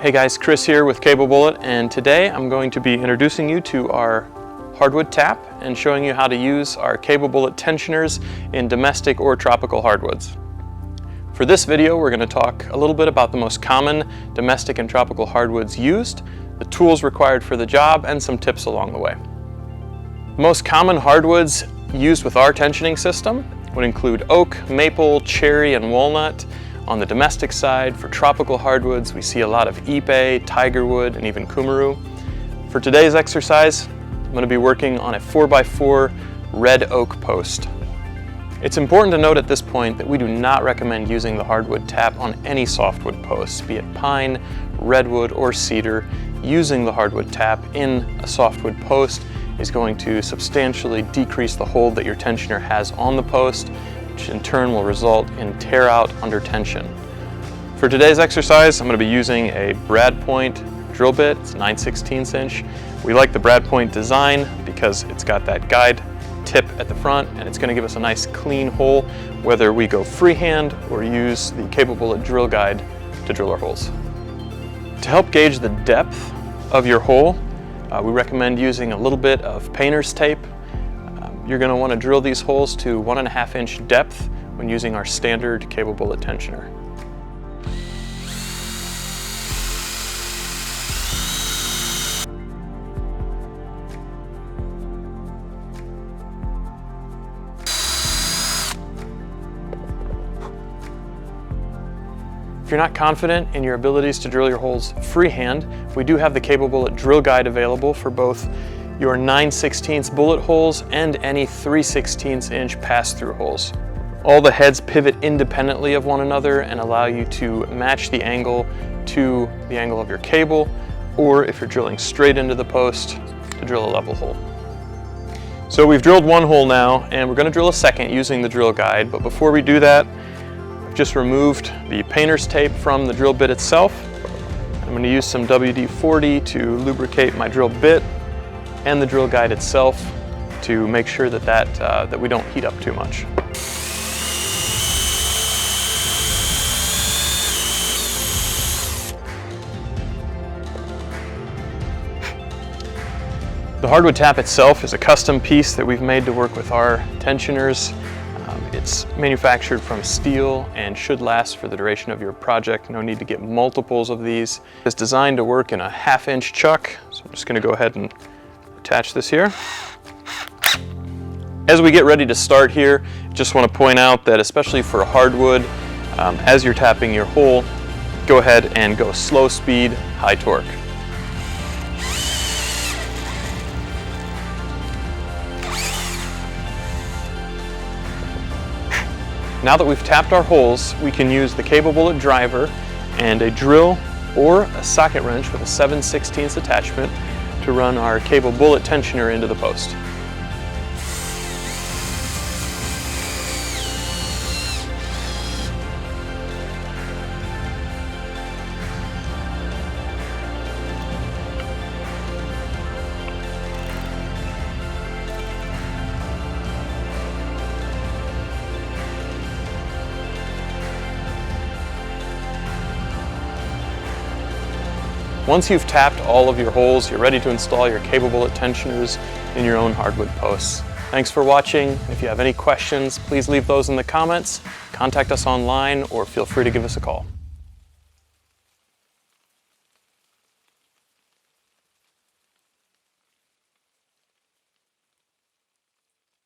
Hey guys, Chris here with Cable Bullet, and today I'm going to be introducing you to our hardwood tap and showing you how to use our Cable Bullet tensioners in domestic or tropical hardwoods. For this video, we're going to talk a little bit about the most common domestic and tropical hardwoods used, the tools required for the job, and some tips along the way. Most common hardwoods used with our tensioning system would include oak, maple, cherry, and walnut. On the domestic side, for tropical hardwoods, we see a lot of ipe, tigerwood, and even kumaru. For today's exercise, I'm going to be working on a 4x4 red oak post. It's important to note at this point that we do not recommend using the hardwood tap on any softwood posts, be it pine, redwood, or cedar. Using the hardwood tap in a softwood post is going to substantially decrease the hold that your tensioner has on the post, which in turn will result in tear out under tension. For today's exercise, I'm going to be using a brad point drill bit. It's 9/16 inch. We like the brad point design because it's got that guide tip at the front and it's going to give us a nice clean hole whether we go freehand or use the Cable Bullet drill guide to drill our holes. To help gauge the depth of your hole, we recommend using a little bit of painter's tape. You're going to want to drill these holes to 1.5 inch depth when using our standard Cable Bullet tensioner. If you're not confident in your abilities to drill your holes freehand, we do have the Cable Bullet drill guide available for both your 9/16 bullet holes and any 3/16 inch pass-through holes. All the heads pivot independently of one another and allow you to match the angle to the angle of your cable, or if you're drilling straight into the post, to drill a level hole. So we've drilled one hole now, and we're going to drill a second using the drill guide, but before we do that, I've just removed the painter's tape from the drill bit itself. I'm going to use some WD-40 to lubricate my drill bit and the drill guide itself to make sure that we don't heat up too much. The hardwood tap itself is a custom piece that we've made to work with our tensioners. It's manufactured from steel and should last for the duration of your project. No need to get multiples of these. It's designed to work in a 1/2 inch chuck, so I'm just going to go ahead and attach this here. As we get ready to start here, just want to point out that especially for hardwood, as you're tapping your hole, go ahead and go slow speed, high torque. Now that we've tapped our holes, we can use the Cable Bullet driver and a drill or a socket wrench with a 7/16 attachment to run our Cable Bullet tensioner into the post. Once you've tapped all of your holes, you're ready to install your Cable Bullet tensioners in your own hardwood posts. Thanks for watching. If you have any questions, please leave those in the comments, contact us online, or feel free to give us a call.